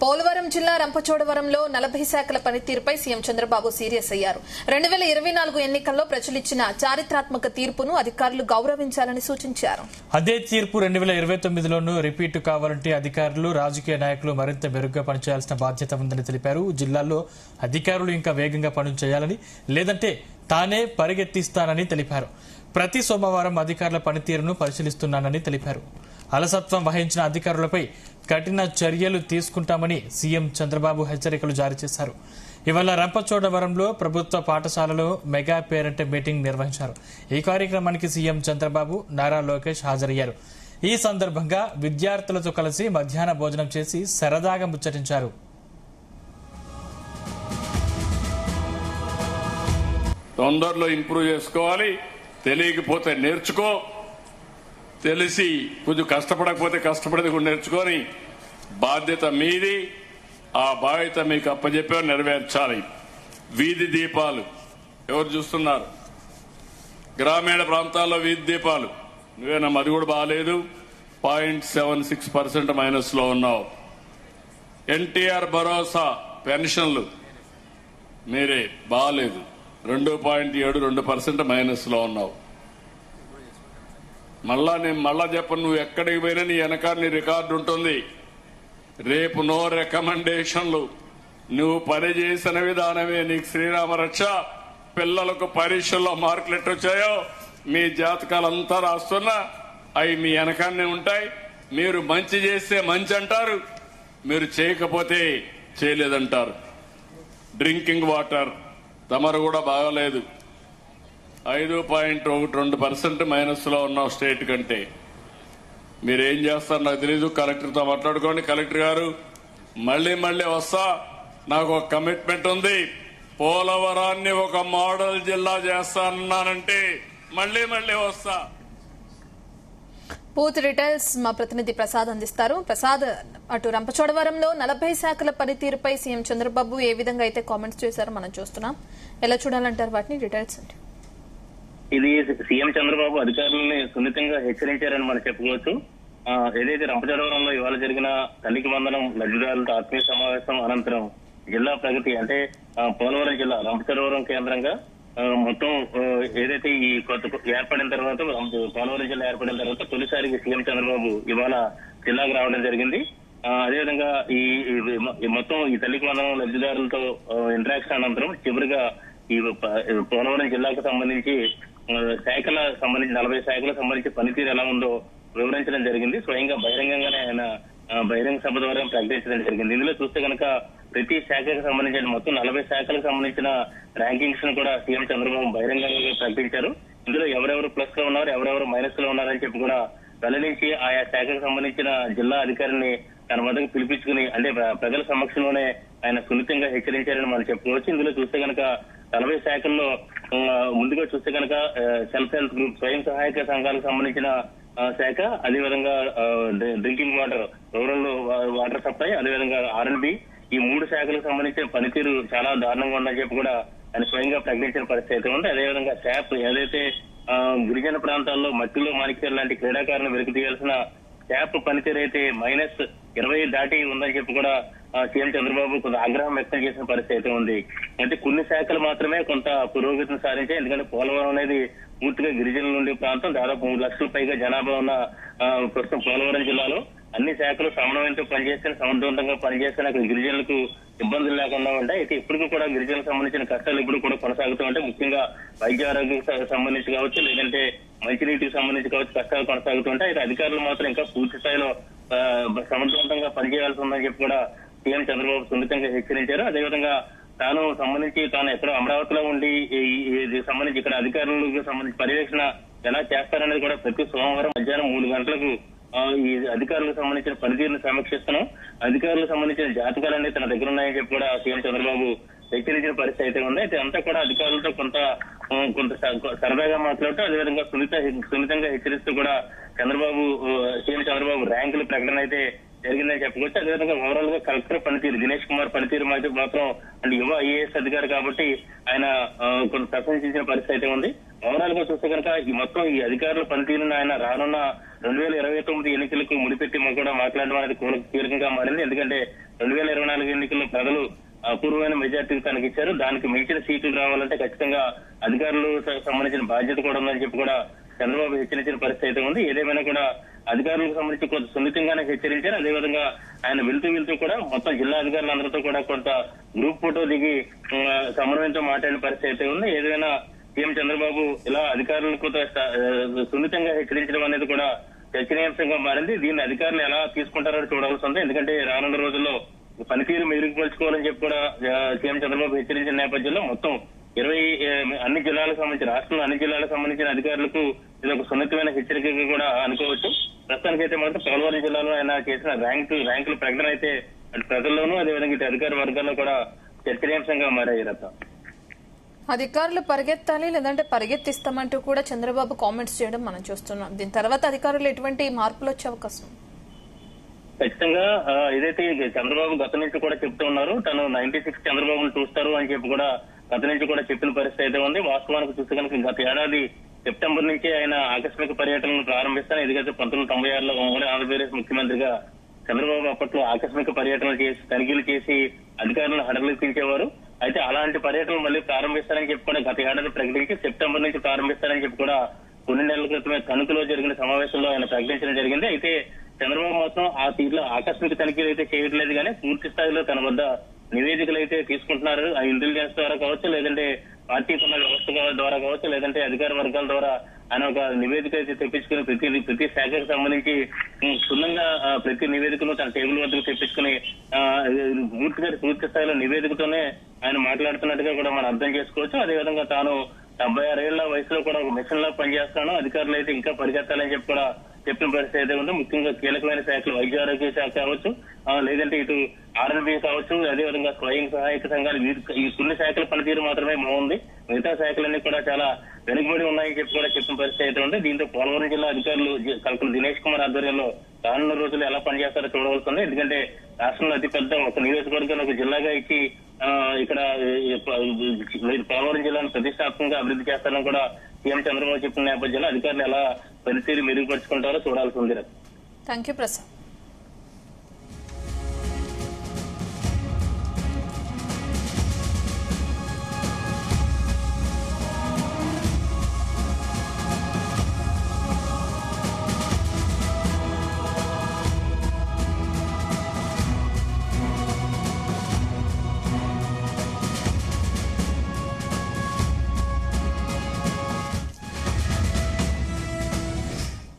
పోలవరం జిల్లా రంపచోడవరంలో 40 శాఖల పనితీరుపై సీఎం చంద్రబాబు సీరియస్ అయ్యారు. 2024 ఎన్నికల్లో ప్రజలిచ్చిన చారిత్రాత్మక తీర్పును అధికారులు గౌరవించాలని సూచించారు. అదే తీర్పు 2029లోనూ రిపీట్ కావాలంటే అధికారులు, రాజకీయ నాయకులు మరింత మెరుగ్గా పనిచేయాల్సిన బాధ్యత ఉందని తెలిపారు. జిల్లాల్లో అధికారులు ఇంకా వేగంగా పనులు చేయాలని, లేదంటే తానే పరిగెత్తిస్తానని తెలిపారు. ప్రతి సోమవారం అధికారుల పనితీరును పరిశీలిస్తున్నానని తెలిపారు. అలసత్వం వహించిన అధికారులపై కఠిన చర్యలు తీసుకుంటామని సీఎం చంద్రబాబు హెచ్చరికలు జారీ చేశారు. ఇవాళ రంపచోడవరంలో ప్రభుత్వ పాఠశాలలో మెగా పేరెంట్ మీటింగ్ నిర్వహించారు. ఈ కార్యక్రమానికి సీఎం చంద్రబాబు, నారా లోకేష్ హాజరయ్యారు. ఈ సందర్భంగా విద్యార్థులతో కలిసి మధ్యాహ్న భోజనం చేసి సరదాగా ముచ్చటించారు. తొందరలో ఇంప్రూవ్ చేసుకోవాలి, తెలియకపోతే నేర్చుకో, తెలిసి కొంచెం కష్టపడకపోతే కష్టపడేది కూడా నేర్చుకొని బాధ్యత మీది. ఆ బాధ్యత మీకు అప్పచెప్పారు, నెరవేర్చాలి. వీధి దీపాలు ఎవరు చూస్తున్నారు? గ్రామీణ ప్రాంతాల్లో వీధి దీపాలు నువ్వేనమ్మా, అది కూడా బాగాలేదు. 0.76% మైనస్ లో ఉన్నావు. ఎన్టీఆర్ భరోసా పెన్షన్లు మీరే బాగాలేదు, 2.72% మైనస్ లో ఉన్నావు. మళ్ళా చెప్పను, నువ్వు ఎక్కడికి పోయినా నీ వెనకాల నీ రికార్డు ఉంటుంది. రేపు నో రికమెండేషన్లు, నువ్వు పనిచేసిన విధానమే నీకు శ్రీరామ రక్ష. పిల్లలకు పరీక్షల్లో మార్కులు ఎట్టొచ్చాయో మీ జాతకాలంతా రాస్తున్నా అవి మీ వెనకాలనే ఉంటాయి. మీరు మంచి చేస్తే మంచి అంటారు, మీరు చేయకపోతే చేయలేదంటారు. డ్రింకింగ్ వాటర్ తమరు కూడా బాగలేదు, 5.12% మైనస్ లో ఉన్నావు స్టేట్ కంటే. మీరేం చేస్తారు నాకు తెలీదు. కలెక్టర్తో మాట్లాడుకోండి. కలెక్టర్ గారు, మళ్లీ వస్తా, నాకు ఒక కమిట్మెంట్ ఉంది. పోలవరాన్ని ఒక మోడల్ జిల్లా చేస్తానన్నానంటే మళ్లీ వస్తా. పూర్తి డీటెయిల్స్ మా ప్రతినిధి ప్రసాద్ అందిస్తారు. ప్రసాద్, అటు రంపచోడవరంలో 40 శాఖల పనితీరుపై సీఎం చంద్రబాబు ఏ విధంగా అయితే కామెంట్స్ చేశారో మనం చూస్తున్నాం. ఎలా చూడాలంటారు వాటిని? డీటెయిల్స్ అంటే ఇది సీఎం చంద్రబాబు అధికారులని సున్నితంగా హెచ్చరించారని మనం చెప్పుకోవచ్చు. ఏదైతే రంపచోడవరంలో ఇవాళ జరిగిన తల్లికి వందనం లబ్ధిదారులతో ఆత్మీయ సమావేశం అనంతరం జిల్లా ప్రగతి అంటే పోలవరం జిల్లా రంపచోడవరం కేంద్రంగా మొత్తం ఏదైతే ఈ కొత్త ఏర్పడిన తర్వాత పోలవరం జిల్లా ఏర్పడిన తర్వాత తొలిసారికి సీఎం చంద్రబాబు ఇవాళ జిల్లాకు రావడం జరిగింది. అదేవిధంగా ఈ మొత్తం ఈ తల్లికి వందనం లబ్ధిదారులతో ఇంటరాక్షన్ అనంతరం చివరిగా ఈ పోలవరం జిల్లాకు సంబంధించి 40 శాఖలకు సంబంధించి పనితీరు ఎలా ఉందో వివరించడం జరిగింది. స్వయంగా బహిరంగంగానే ఆయన బహిరంగ సభ ద్వారా ప్రకటించడం జరిగింది. ఇందులో చూస్తే కనుక ప్రతి శాఖకు సంబంధించిన మొత్తం 40 శాఖలకు సంబంధించిన ర్యాంకింగ్స్ ను కూడా సీఎం చంద్రబాబు బహిరంగంగా ప్రకటించారు. ఇందులో ఎవరెవరు ప్లస్ లో ఉన్నారు, ఎవరెవరు మైనస్ లో ఉన్నారని చెప్పి కూడా వెల్లడించి ఆయా శాఖకు సంబంధించిన జిల్లా అధికారిని తన వద్దకు పిలిపించుకుని అంటే ప్రజల సమక్షంలోనే ఆయన సున్నితంగా హెచ్చరించారని మనం చెప్పుకోవచ్చు. ఇందులో చూస్తే కనుక 40 శాఖల్లో ముందుగా చూస్తే కనుక సెల్ఫ్ హెల్ప్ గ్రూప్, స్వయం సహాయక సంఘాలకు సంబంధించిన శాఖ, అదేవిధంగా drinking water, rural water supply, అదేవిధంగా R&B, ఈ 3 శాఖలకు సంబంధించిన పనితీరు చాలా దారుణంగా ఉందని చెప్పి కూడా ఆయన స్వయంగా ప్రకటించిన పరిస్థితి అయితే ఉంది. అదేవిధంగా శాప్ ఏదైతే గిరిజన ప్రాంతాల్లో మట్టిలో మాణిక్యాలు లాంటి క్రీడాకారులను వెలికి తీయాల్సిన శాప్ పనితీరు అయితే -20 దాటి ఉందని చెప్పి కూడా సీఎం చంద్రబాబు కొంత ఆగ్రహం వ్యక్తం చేసిన పరిస్థితి అయితే ఉంది. అంటే కొన్ని శాఖలు మాత్రమే కొంత పురోగతిని సాధించాయి. ఎందుకంటే పోలవరం అనేది పూర్తిగా గిరిజనుల నుండి ప్రాంతం, దాదాపు 3 లక్షల పైగా జనాభా ఉన్న ప్రస్తుతం పోలవరం జిల్లాలో అన్ని శాఖలు సమన్వయంతో పనిచేస్తే, సమర్థవంతంగా పనిచేస్తే అక్కడ గిరిజనులకు ఇబ్బందులు లేకుండా ఉంటాయి. అయితే ఇప్పటికీ కూడా గిరిజనులకు సంబంధించిన కష్టాలు ఇప్పుడు కూడా కొనసాగుతూ ఉంటాయి. ముఖ్యంగా వైద్య ఆరోగ్యానికి సంబంధించి కావచ్చు, లేదంటే మంచినీటికి సంబంధించి కావచ్చు, కష్టాలు కొనసాగుతుంటాయి. అయితే అధికారులు మాత్రం ఇంకా పూర్తి స్థాయిలో సమర్థవంతంగా పనిచేయాల్సి ఉందని చెప్పి కూడా సీఎం చంద్రబాబు సున్నితంగా హెచ్చరించారు. అదేవిధంగా తాను ఎక్కడో అమరావతిలో ఉండి సంబంధించి ఇక్కడ అధికారులకు సంబంధించి పర్యవేక్షణ ఎలా చేస్తారనేది కూడా ప్రతి సోమవారం మధ్యాహ్నం 3 గంటలకు ఈ అధికారులకు సంబంధించిన పనితీరును సమీక్షిస్తున్నాం. అధికారులకు సంబంధించిన జాతకాలన్నీ తన దగ్గర ఉన్నాయని చెప్పి కూడా సీఎం చంద్రబాబు హెచ్చరించిన పరిస్థితి అయితే ఉంది. అయితే అంతా కూడా అధికారులతో కొంత సరదాగా మాట్లాడుతూ, అదేవిధంగా సున్నితంగా హెచ్చరిస్తూ కూడా సీఎం చంద్రబాబు ర్యాంకుల ప్రకటన అయితే జరిగిందని చెప్పుకోవచ్చు. అదేవిధంగా ఓవరాల్ గా కలెక్టర్ పనితీరు, దినేష్ కుమార్ పనితీరు మాత్రం అంటే యువ IAS అధికారి కాబట్టి ఆయన కొంత ప్రశంసించిన పరిస్థితి అయితే ఉంది. ఓవరాల్ గా చూస్తే కనుక ఈ మొత్తం ఈ అధికారుల పనితీరును ఆయన రానున్న 2029 ఎన్నికలకు ముడిపెట్టి కూడా మాట్లాడడం అనేది కీలకంగా మారింది. ఎందుకంటే 2024 ఎన్నికల్లో ప్రజలు అపూర్వమైన మెజార్టీని తనకి ఇచ్చారు. దానికి మించిన సీట్లు రావాలంటే ఖచ్చితంగా అధికారులు సంబంధించిన బాధ్యత కూడా ఉందని చెప్పి కూడా చంద్రబాబు హెచ్చరించిన పరిస్థితి అయితే ఉంది. ఏదేమైనా కూడా అధికారులకు సంబంధించి కొంత సున్నితంగానే హెచ్చరించారు. అదేవిధంగా ఆయన వెళ్తూ కూడా మొత్తం జిల్లా అధికారులందరితో కూడా కొంత గ్రూప్ ఫోటో దిగి సమన్వయంతో మాట్లాడిన పరిస్థితి అయితే ఉంది. ఏదైనా సీఎం చంద్రబాబు ఇలా అధికారులకు సున్నితంగా హెచ్చరించడం అనేది కూడా చర్చనీయాంశంగా మారింది. దీన్ని అధికారులు ఎలా తీసుకుంటారో చూడాల్సి ఉంది. ఎందుకంటే రానున్న రోజుల్లో పనితీరు మెరుగుపరుచుకోవాలని చెప్పి కూడా సీఎం చంద్రబాబు హెచ్చరించిన నేపథ్యంలో మొత్తం 20 అన్ని జిల్లాలకు సంబంధించి రాష్ట్రంలో అన్ని జిల్లాలకు సంబంధించిన అధికారులకు ఇది ఒక సున్నితమైన హెచ్చరికగా కూడా అనుకోవచ్చు. ప్రస్తుతానికైతే మాత్రం పోలవరం జిల్లాలో ఆయన చేసిన ర్యాంకుల ప్రకటన అయితే అటు ప్రజల్లోనూ అదేవిధంగా ఇటు అధికార వర్గాల్లో కూడా చర్చనీయాంశంగా మారాయి. రత్న అధికారులు పరిగెత్తాలి లేదంటే పరిగెత్తిస్తామంటూ కూడా చంద్రబాబు కామెంట్స్ చేయడం మనం చూస్తున్నాం. దీని తర్వాత అధికారులు ఎటువంటి మార్పులు వచ్చే అవకాశం? ఖచ్చితంగా ఏదైతే చంద్రబాబు గత నుంచి కూడా చెప్తూ ఉన్నారు, తను 96 చంద్రబాబును చూస్తారు అని చెప్పి కూడా గత నుంచి కూడా చెప్పిన పరిస్థితి అయితే ఉంది. వాస్తవానికి చూస్తే కనుక గత ఏడాది సెప్టెంబర్ నుంచి ఆయన ఆకస్మిక పర్యటనను ప్రారంభిస్తారు. ఎందుకంటే 1996లో ఉమ్మడి ఆంధ్రప్రదేశ్ ముఖ్యమంత్రిగా చంద్రబాబు అప్పట్లో ఆకస్మిక పర్యటనలు చేసి తనిఖీలు చేసి అధికారులను హడలెత్తించేవారు. అయితే అలాంటి పర్యటనలు మళ్ళీ ప్రారంభిస్తారని చెప్పి కూడా గత ఏడాది ప్రకటించి సెప్టెంబర్ నుంచి ప్రారంభిస్తారని చెప్పి కూడా కొన్ని నెలల క్రితమే తణుకులో జరిగిన సమావేశంలో ఆయన ప్రకటించడం జరిగింది. అయితే చంద్రబాబు మాత్రం ఆ తీరులో ఆకస్మిక తనిఖీలు అయితే చేయట్లేదు, కానీ పూర్తి స్థాయిలో తన వద్ద నివేదికలు అయితే తీసుకుంటున్నారు. ఆ ఇంటెలిజెన్స్ ద్వారా కావచ్చు, లేదంటే పార్టీ ఉన్న వ్యవస్థ ద్వారా కావచ్చు, లేదంటే అధికార వర్గాల ద్వారా ఆయన ఒక నివేదిక అయితే తెప్పించుకుని ప్రతి శాఖకు సంబంధించి క్షుణ్ణంగా ప్రతి నివేదికను తన టేబుల్ వద్దకు తెప్పించుకుని పూర్తి స్థాయిలో నివేదికతోనే ఆయన మాట్లాడుతున్నట్టుగా కూడా మనం అర్థం చేసుకోవచ్చు. అదేవిధంగా తాను 76 ఏళ్ల వయసులో కూడా ఒక మిషన్ లా పనిచేస్తాను, అధికారులు అయితే ఇంకా పరిగెత్తాలని చెప్పి కూడా చెప్పిన పరిస్థితి అయితే ఉందో. ముఖ్యంగా కీలకమైన శాఖలు వైద్య ఆరోగ్య శాఖ కావచ్చు, లేదంటే ఇటు R&B కావచ్చు, అదేవిధంగా స్వయం సహాయక సంఘాలు ఈ కొన్ని శాఖల పనితీరు మాత్రమే బాగుంది, మిగతా శాఖలన్నీ కూడా చాలా వెనుకబడి ఉన్నాయని చెప్పి కూడా చెప్పిన పరిస్థితి అయితే ఉంది. దీంతో పోలవరం జిల్లా అధికారులు కలెక్టర్ దినేష్ కుమార్ ఆధ్వర్యంలో రానున్న రోజులు ఎలా పనిచేస్తారో చూడవలసింది. ఎందుకంటే రాష్ట్రంలో అతిపెద్ద ఒక నియోజకవర్గాన్ని ఒక జిల్లాగా ఇచ్చి ఇక్కడ పోలవరం జిల్లాను ప్రతిష్టాత్మకంగా అభివృద్ధి చేస్తారని కూడా సీఎం చంద్రబాబు చెప్పిన నేపథ్యంలో అధికారులు ఎలా పనితీరు మెరుగుపరుచుకుంటారో చూడాల్సి ఉంది. Thank you Prasad.